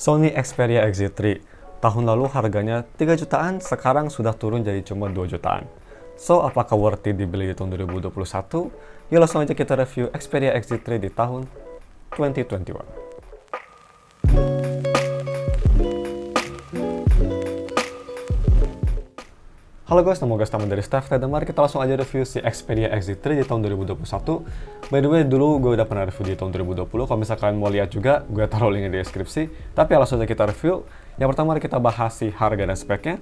Sony Xperia XZ3. Tahun lalu harganya 3 jutaan, sekarang sudah turun jadi cuma 2 jutaan. So, apakah worth it dibeli di tahun 2021? Yuk langsung aja kita review Xperia XZ3 di tahun 2021. Halo guys, nama gue Staman dari Staff dan mari kita langsung aja review si Xperia XZ3 di tahun 2021. By the way, dulu gue udah pernah review di tahun 2020. Kalau misalkan kalian mau lihat juga, gue taruh linknya di deskripsi. Tapi langsung aja kita review. Yang pertama mari kita bahas si harga dan speknya.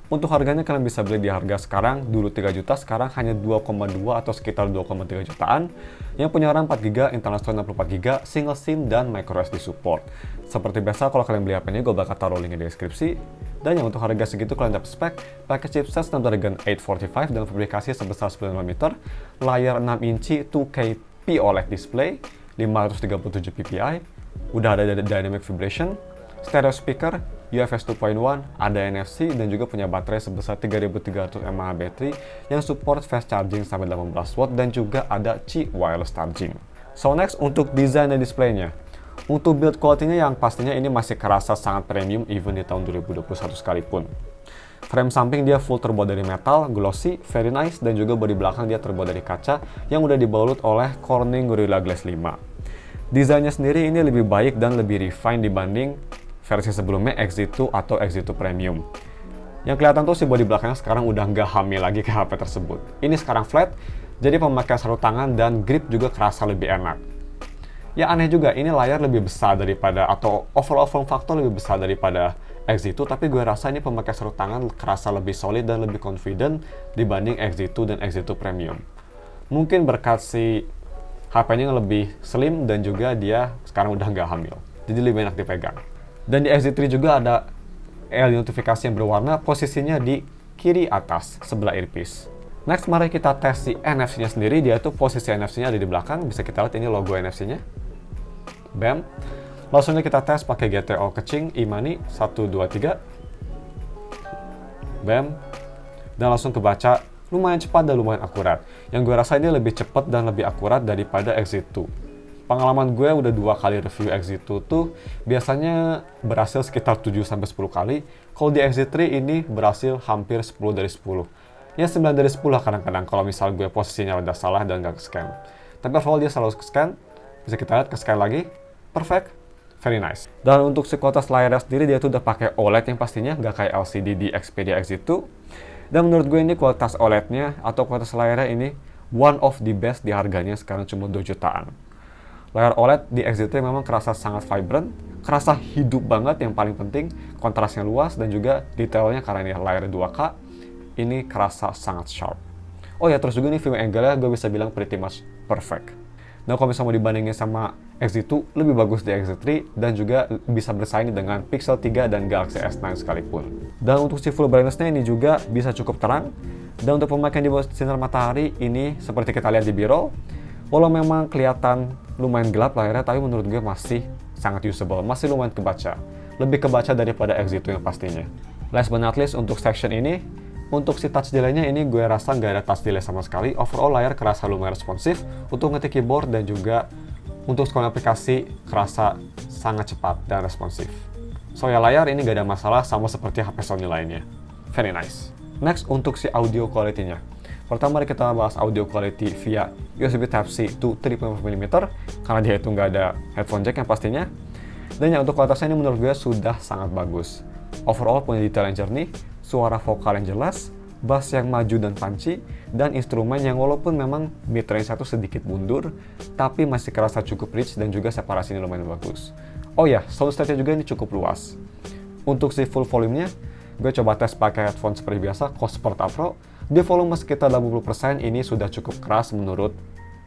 Untuk harganya kalian bisa beli di harga sekarang, dulu 3 juta, sekarang hanya 2,2 atau sekitar 2,3 jutaan. Yang punya RAM 4GB, internal storage 64GB, single SIM, dan microSD support. Seperti biasa, kalau kalian beli HP-nya, gue bakal taruh linknya di deskripsi. Dan yang untuk harga segitu kalian dapat spek, pakai chipset Snapdragon 845 dengan fabrikasi sebesar 9mm, layar 6 inci 2K OLED display, 537 ppi, udah ada dynamic vibration, stereo speaker, UFS 2.1, ada NFC, dan juga punya baterai sebesar 3300 mAh baterai yang support fast charging sampai 18 watt dan juga ada Qi wireless charging. So next, untuk desain dan displaynya. Untuk build quality-nya yang pastinya ini masih kerasa sangat premium even di tahun 2021 sekalipun. Frame samping dia full terbuat dari metal, glossy, very nice, dan juga bodi belakang dia terbuat dari kaca yang udah dibalut oleh Corning Gorilla Glass 5. Desainnya sendiri ini lebih baik dan lebih refined dibanding versi sebelumnya XZ2 atau XZ2 Premium. Yang kelihatan tuh si bodi belakangnya sekarang udah nggak hamil lagi ke HP tersebut. Ini sekarang flat, jadi pemakaian sarung tangan dan grip juga kerasa lebih enak. Ya aneh juga, ini layar lebih besar daripada, atau overall form factor lebih besar daripada XZ2, tapi gue rasa ini pemakaian sarung tangan kerasa lebih solid dan lebih confident dibanding XZ2 dan XZ2 Premium. Mungkin berkat si HP-nya yang lebih slim dan juga dia sekarang udah nggak hamil, jadi lebih enak dipegang. Dan di XZ3 juga ada LED notifikasi yang berwarna, posisinya di kiri atas sebelah earpiece. Next, mari kita tes si NFC-nya sendiri. Dia tuh posisi NFC-nya ada di belakang, bisa kita lihat ini logo NFC-nya. Bam. Langsung kita tes pakai GTO Kecing e-money 1, 2, 3. Bam. Dan langsung kebaca, lumayan cepat dan lumayan akurat. Yang gue rasa ini lebih cepat dan lebih akurat daripada XZ2. Pengalaman gue udah 2 kali review XZ2 tuh biasanya berhasil sekitar 7-10 kali. Kalau di XZ3 ini berhasil hampir 10 dari 10. Ya 9 dari 10 lah kadang-kadang kalau misal gue posisinya udah salah dan gak ke-scan. Tapi overall dia selalu ke-scan. Bisa kita lihat ke-scan lagi. Perfect. Very nice. Dan untuk si kualitas layarnya sendiri dia tuh udah pakai OLED yang pastinya gak kayak LCD di Xperia XZ2. Dan menurut gue ini kualitas OLED-nya atau kualitas layarnya ini one of the best di harganya sekarang cuma 2 jutaan. Layar OLED di XZ3 memang kerasa sangat vibrant, kerasa hidup banget, yang paling penting kontrasnya luas dan juga detailnya karena ini layar 2K, ini kerasa sangat sharp. Oh ya, terus juga nih view angle-nya gue bisa bilang pretty much perfect. Nah kalau misalnya mau dibandingin sama XZ2, lebih bagus di XZ3 dan juga bisa bersaing dengan Pixel 3 dan Galaxy S9 sekalipun. Dan untuk si full brightness-nya ini juga bisa cukup terang. Dan untuk pemakaian di bawah sinar matahari ini seperti kita lihat di B-roll, walau memang kelihatan lumayan gelap layarnya, tapi menurut gue masih sangat usable, masih lumayan kebaca. Lebih kebaca daripada XZ2 yang pastinya. Last but not least, untuk section ini, untuk si touch delay-nya ini gue rasa nggak ada touch delay sama sekali. Overall layar kerasa lumayan responsif untuk ngetik keyboard dan juga untuk scroll aplikasi kerasa sangat cepat dan responsif. So ya layar ini nggak ada masalah sama seperti HP Sony lainnya. Very nice. Next, untuk si audio quality-nya. Pertama mari kita bahas audio quality via USB Type-C to 3.5mm karena dia itu nggak ada headphone jack yang pastinya. Dan yang untuk kualitasnya ini menurut gue sudah sangat bagus. Overall punya detail yang jernih, suara vokal yang jelas, bass yang maju dan punchy, dan instrumen yang walaupun memang mid-range satu sedikit mundur, tapi masih kerasa cukup rich dan juga separasinya lumayan bagus. Oh ya, sound stage-nya juga ini cukup luas. Untuk si full volume-nya, gue coba tes pakai headphone seperti biasa, Cossport Pro. Di volume sekitar 80% ini sudah cukup keras menurut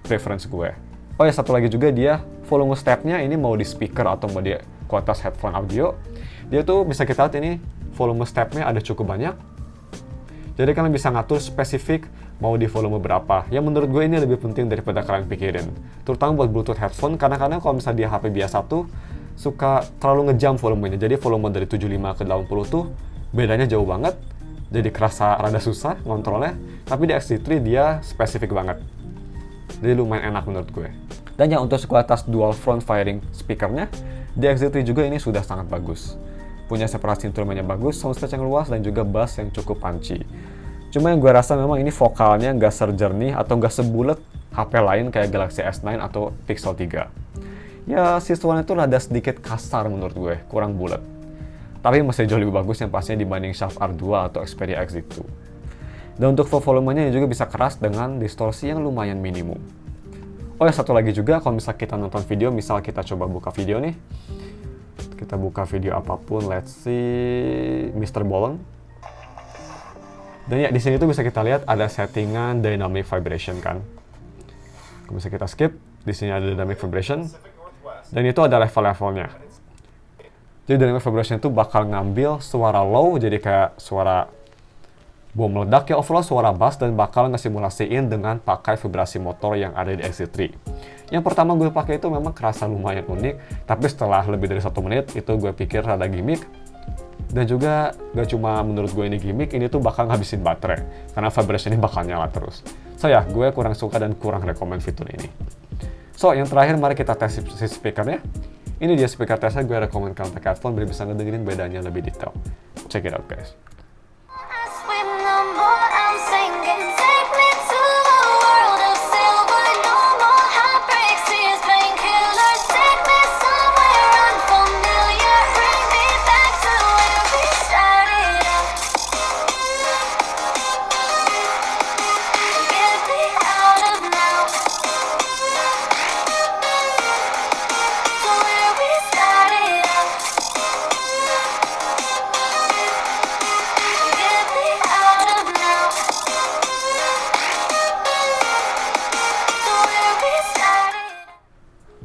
preference gue. Oh ya, satu lagi juga dia volume step-nya ini mau di speaker atau mau di kualitas headphone audio. Dia tuh bisa kita lihat ini volume step-nya ada cukup banyak. Jadi kalian bisa ngatur spesifik mau di volume berapa. Yang menurut gue ini lebih penting daripada kalian pikirin. Terutama buat Bluetooth headphone, kadang-kadang kalau misalnya di HP biasa tuh suka terlalu ngejam volumenya. Jadi volume dari 75 ke 80 tuh bedanya jauh banget. Jadi kerasa rada susah ngontrolnya, tapi di XZ3 dia spesifik banget. Jadi lumayan enak menurut gue. Dan yang untuk kualitas dual front firing speakernya, Di XZ3 juga ini sudah sangat bagus. Punya separasi instrumennya bagus, soundstage yang luas, dan juga bass yang cukup punchy. Cuma yang gue rasa memang ini vokalnya nggak sejernih atau nggak sebulet HP lain kayak Galaxy S9 atau Pixel 3. Ya, siswanya itu rada sedikit kasar menurut gue, kurang bulat. Tapi masih jauh lebih bagus yang pastinya dibanding Sharp R2 atau Xperia XZ2. Dan untuk volumenya juga bisa keras dengan distorsi yang lumayan minimum. Oh ya, satu lagi juga, kalau misal kita nonton video, misal kita coba buka video nih. Kita buka video apapun, let's see Mr. Bolon. Dan ya, di sini tuh bisa kita lihat ada settingan dynamic vibration kan. Bisa kita skip, di sini ada dynamic vibration. Dan itu ada level-levelnya. Jadi dynamic vibration itu bakal ngambil suara low, jadi kayak suara bom meledak ya, overall suara bass, dan bakal ngesimulasiin dengan pakai vibrasi motor yang ada di XZ3. Yang pertama gue pakai itu memang kerasa lumayan unik, tapi setelah lebih dari 1 menit itu gue pikir rada gimmick. Dan juga gak cuma menurut gue ini gimmick, ini tuh bakal ngabisin baterai karena vibration ini bakal nyala terus. So ya, gue kurang suka dan kurang rekomend fitur ini. So, yang terakhir mari kita tes si speakernya. Ini dia speaker tesnya, gue rekomend kalian pakai headphone biar bisa ngedengerin bedanya lebih detail. Check it out guys.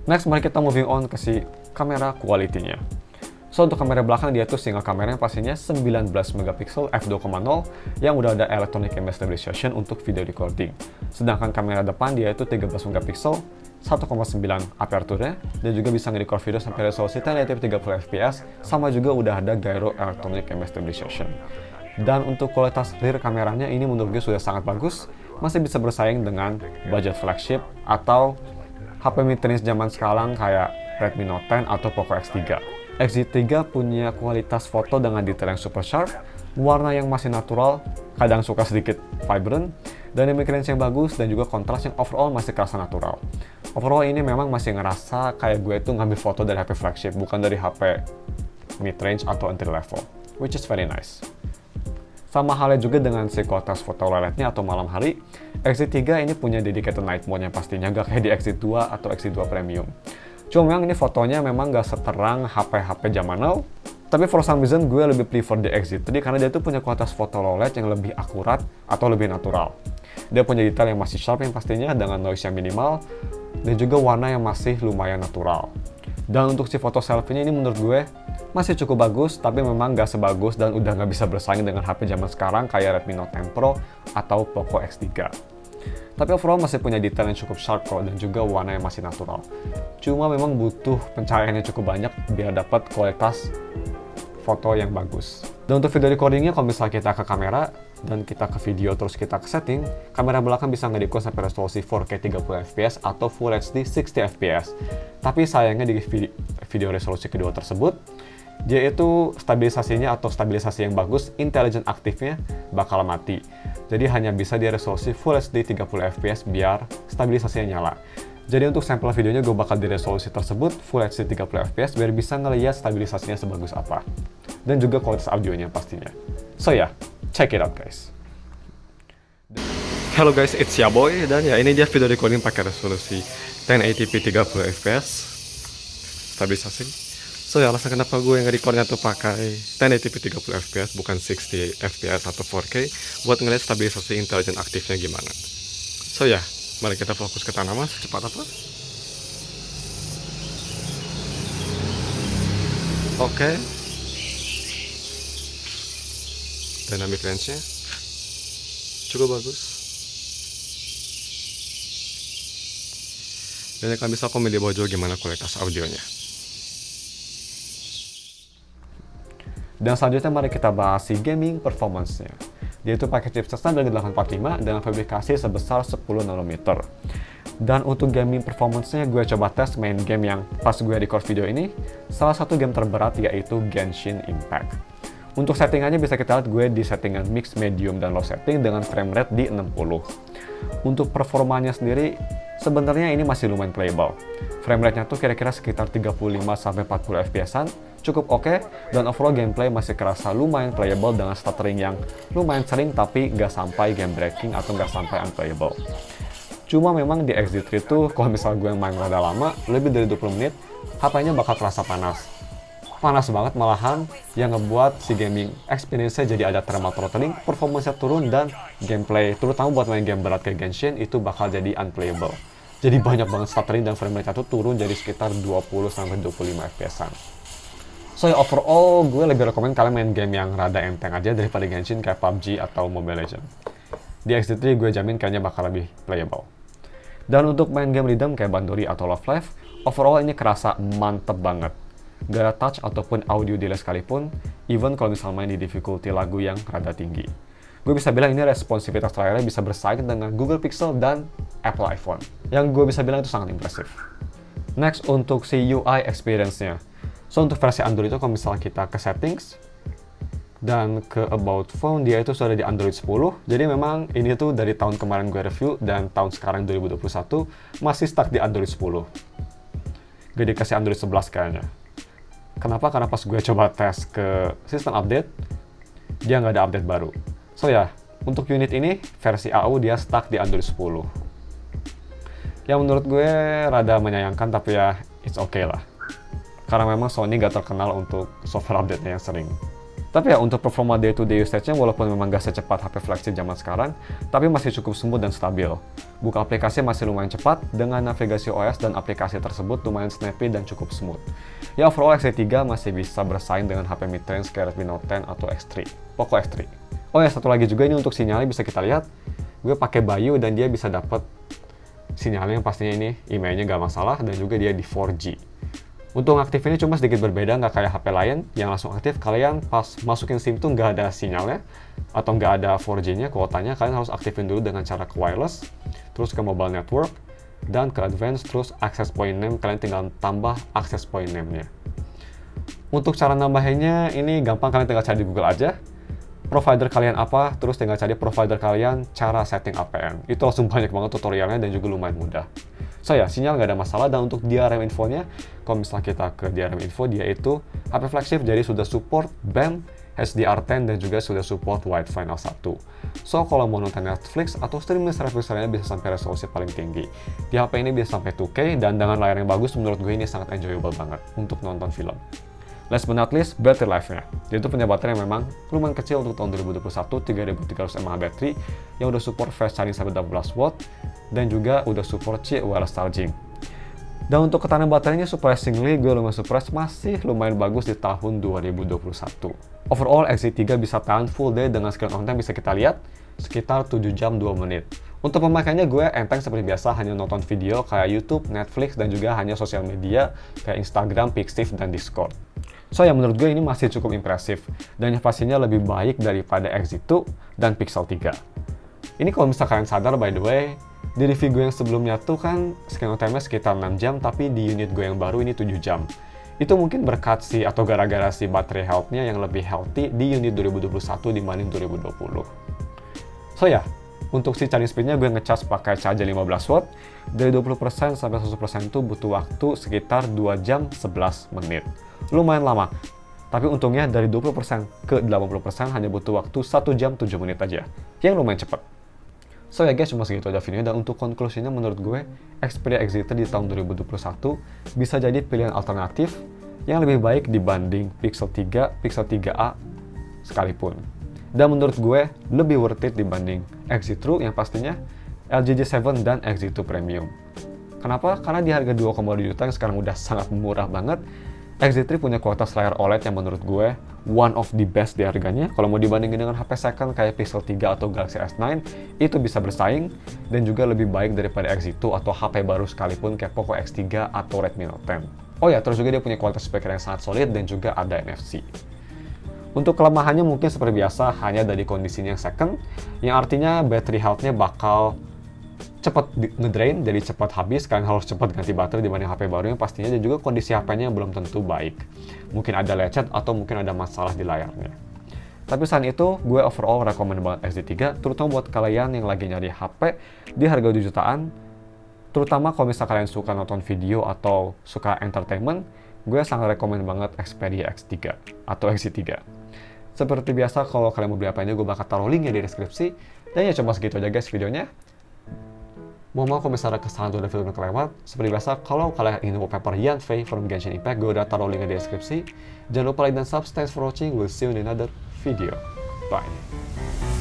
Next, mari kita moving on ke si kamera quality-nya. So, untuk kamera belakang dia tuh single kamera yang pastinya 19 megapiksel f2.0 yang udah ada electronic image stabilization untuk video recording. Sedangkan kamera depan dia itu 13 megapiksel, 1,9 aperture-nya, dan juga bisa nge-record video sampai resolusi 1080p 30 fps, sama juga udah ada gyro electronic image stabilization. Dan untuk kualitas rear kameranya ini menurut gue sudah sangat bagus, masih bisa bersaing dengan budget flagship atau HP mid-range zaman sekarang kayak Redmi Note 10 atau Poco X3. XZ3 punya kualitas foto dengan detail yang super sharp, warna yang masih natural, kadang suka sedikit vibrant, dynamic range yang bagus, dan juga kontras yang overall masih kerasa natural. Overall ini memang masih ngerasa kayak gue itu ngambil foto dari HP flagship, bukan dari HP mid-range atau entry level, which is very nice. Sama halnya juga dengan si kualitas foto low-lightnya atau malam hari, XZ3 ini punya dedicated night mode yang pastinya gak kayak di XZ2 atau XZ2 Premium. Cuma memang ini fotonya memang gak seterang HP-HP zaman now, tapi for some reason gue lebih prefer di XZ3 karena dia tuh punya kualitas foto low-light yang lebih akurat atau lebih natural. Dia punya detail yang masih sharp yang pastinya dengan noise yang minimal, dan juga warna yang masih lumayan natural. Dan untuk si foto selfie-nya ini menurut gue masih cukup bagus, tapi memang gak sebagus dan udah gak bisa bersaing dengan HP zaman sekarang kayak Redmi Note 10 Pro atau Poco X3. Tapi overall masih punya detail yang cukup sharp kok, dan juga warna yang masih natural. Cuma memang butuh pencahayaan yang cukup banyak biar dapat kualitas foto yang bagus. Dan untuk video recordingnya, kalau misalnya kita ke kamera dan kita ke video terus kita ke setting, kamera belakang bisa nge-record sampai resolusi 4K 30 fps atau Full HD 60 fps. Tapi sayangnya di video resolusi kedua tersebut, dia itu stabilisasinya atau stabilisasi yang bagus, intelligent aktifnya bakal mati. Jadi hanya bisa di resolusi Full HD 30 fps biar stabilisasinya nyala. Jadi untuk sampel videonya gue bakal di resolusi tersebut Full HD 30 fps biar bisa ngelihat stabilisasinya sebagus apa. Dan juga kualitas audionya pastinya. So ya, check it out guys. Hello guys, it's Yaboy, dan ya ini dia video recording pakai resolusi 1080p 30 fps stabilisasi. So ya, alasan kenapa gue nge-recordnya tuh pakai 1080p 30 fps bukan 60 fps atau 4K buat ngeliat stabilisasi intelligent aktifnya gimana. So ya, mari kita fokus ke tanaman secepat apa. Oke. Dynamic range-nya cukup bagus. Dan kalian bisa komen di bawah juga gimana kualitas audionya. Dan selanjutnya mari kita bahas si gaming performance-nya. Dia itu pakai chipset Snapdragon 845 dengan fabrikasi sebesar 10 nanometer. Dan untuk gaming performance-nya, gue coba tes main game yang pas gue record video ini, salah satu game terberat yaitu Genshin Impact. Untuk settingannya bisa kita lihat gue di settingan mix, medium, dan low setting dengan frame rate di 60. Untuk performanya sendiri, sebenarnya ini masih lumayan playable. Frame rate-nya tuh kira-kira sekitar 35-40 fps-an, cukup oke, dan overall gameplay masih kerasa lumayan playable dengan stuttering yang lumayan sering tapi nggak sampai game breaking atau nggak sampai unplayable. Cuma memang di XZ3 tuh, kalau misal gue main rada lama, lebih dari 20 menit, HP-nya bakal terasa panas. Panas banget malahan, yang ngebuat si gaming experience-nya jadi ada thermal throttling, performance-nya turun, dan gameplay, terutama buat main game berat kayak Genshin, itu bakal jadi unplayable. Jadi banyak banget stuttering dan frame rate-nya tuh turun jadi sekitar 20-25 fps-an. So ya overall, gue lebih rekomen kalian main game yang rada enteng aja daripada Genshin kayak PUBG atau Mobile Legends. Di XZ3 gue jamin kayaknya bakal lebih playable. Dan untuk main game rhythm kayak Bandori atau Love Live, overall ini kerasa mantep banget. Gak ada touch ataupun audio delay sekalipun, even kalau misal main di difficulty lagu yang rada tinggi. Gue bisa bilang ini responsivitas layarnya bisa bersaing dengan Google Pixel dan Apple iPhone, yang gue bisa bilang itu sangat impresif. Next, untuk si UI experience-nya. So, untuk versi Android itu kalau misalnya kita ke settings, dan ke About Phone, dia itu sudah di Android 10. Jadi memang ini tuh dari tahun kemarin gue review dan tahun sekarang 2021 masih stuck di Android 10. Gue dikasih Android 11 kayaknya. Kenapa? Karena pas gue coba tes ke sistem update, dia nggak ada update baru. So ya, untuk unit ini versi AU dia stuck di Android 10. Yang menurut gue rada menyayangkan, tapi ya it's okay lah. Karena memang Sony nggak terkenal untuk software update-nya yang sering. Tapi ya untuk performa day-to-day usage-nya walaupun memang gak secepat HP flagship zaman sekarang, tapi masih cukup smooth dan stabil. Buka aplikasi masih lumayan cepat, dengan navigasi OS dan aplikasi tersebut lumayan snappy dan cukup smooth. Ya overall XZ3 masih bisa bersaing dengan HP mid-range kayak Redmi Note 10 atau X3, Poco X3. Oh ya satu lagi juga ini untuk sinyalnya bisa kita lihat, gue pakai Bayu dan dia bisa dapat sinyalnya yang pastinya ini emailnya gak masalah dan juga dia di 4G. Untuk ngaktifinnya cuma sedikit berbeda, nggak kayak HP lain yang langsung aktif, kalian pas masukin SIM tuh nggak ada sinyalnya atau nggak ada 4G-nya kuotanya, kalian harus aktifin dulu dengan cara ke wireless, terus ke mobile network, dan ke advance, terus access point name, kalian tinggal tambah access point name-nya. Untuk cara nambahinnya, ini gampang, kalian tinggal cari di Google aja, provider kalian apa, terus tinggal cari provider kalian, cara setting APN. Itu langsung banyak banget tutorialnya dan juga lumayan mudah. So ya, sinyal nggak ada masalah. Dan untuk DRM infonya, kalau misalnya kita ke DRM info, dia itu HP flagship jadi sudah support BEM, HDR10 dan juga sudah support Wide Final 1. So kalau mau nonton Netflix atau streaming service lainnya bisa sampai resolusi paling tinggi. Di HP ini bisa sampai 2K dan dengan layar yang bagus, menurut gue ini sangat enjoyable banget untuk nonton film. Last but not least, battery life-nya. Dia itu punya baterai yang memang lumayan kecil untuk tahun 2021, 3300 mAh baterai yang udah support fast charging sampai 12 watt dan juga udah support wireless charging. Dan untuk ketahanan baterainya surprisingly, gue lumayan surprise, masih lumayan bagus di tahun 2021. Overall, XZ3 bisa tahan full day dengan screen on time bisa kita lihat sekitar 7 jam 2 menit. Untuk pemakaiannya gue enteng seperti biasa, hanya nonton video kayak YouTube, Netflix, dan juga hanya sosial media kayak Instagram, Pixiv, dan Discord. So ya menurut gue ini masih cukup impresif, dan yang pastinya lebih baik daripada XZ2 dan Pixel 3. Ini kalau misalkan kalian sadar, by the way, di review gue yang sebelumnya tuh kan screen on time-nya sekitar 6 jam, tapi di unit gue yang baru ini 7 jam. Itu mungkin berkat si atau gara-gara si baterai health-nya yang lebih healthy di unit 2021 dibanding 2020. So ya, untuk si charging speed-nya gue ngecas pakai charger 15 watt, dari 20% sampai 100% itu butuh waktu sekitar 2 jam 11 menit. Lumayan lama, tapi untungnya dari 20% ke 80% hanya butuh waktu 1 jam 7 menit aja, yang lumayan cepat. So ya guys, cuma segitu aja videonya, dan untuk konklusinya menurut gue, Xperia XZ3 di tahun 2021 bisa jadi pilihan alternatif yang lebih baik dibanding Pixel 3, Pixel 3a sekalipun. Dan menurut gue, lebih worth it dibanding XZ2 yang pastinya LG G7 dan XZ2 Premium. Kenapa? Karena di harga 2,2 juta yang sekarang udah sangat murah banget, XZ3 punya kualitas layar OLED yang menurut gue one of the best di harganya. Kalau mau dibandingin dengan HP second kayak Pixel 3 atau Galaxy S9, itu bisa bersaing dan juga lebih baik daripada XZ2 atau HP baru sekalipun kayak Poco X3 atau Redmi Note 10. Oh ya, terus juga dia punya kualitas speaker yang sangat solid dan juga ada NFC. Untuk kelemahannya mungkin seperti biasa hanya dari kondisinya yang second, yang artinya battery health-nya bakal cepat ngedrain, jadi cepat habis, kalian harus cepat ganti baterai dibanding HP baru yang pastinya, dan juga kondisi HP-nya belum tentu baik. Mungkin ada lecet atau mungkin ada masalah di layarnya. Tapi selain itu, gue overall rekomend banget XD3, terutama buat kalian yang lagi nyari HP di harga 2 jutaan, terutama kalau misalnya kalian suka nonton video atau suka entertainment, gue sangat rekomend banget Xperia X3 atau XZ3. Seperti biasa, kalau kalian mau beli apa ini, gue bakal taruh linknya di deskripsi. Dan ya cuma segitu aja guys videonya. Mohon maaf kalau misalnya kesalahan atau ada film yang kelewat. Seperti biasa, kalau kalian ingin wallpaper Yanfei from Genshin Impact, gue udah taruh linknya di deskripsi. Jangan lupa like dan subscribe. Thanks for watching. We'll see you in another video. Bye.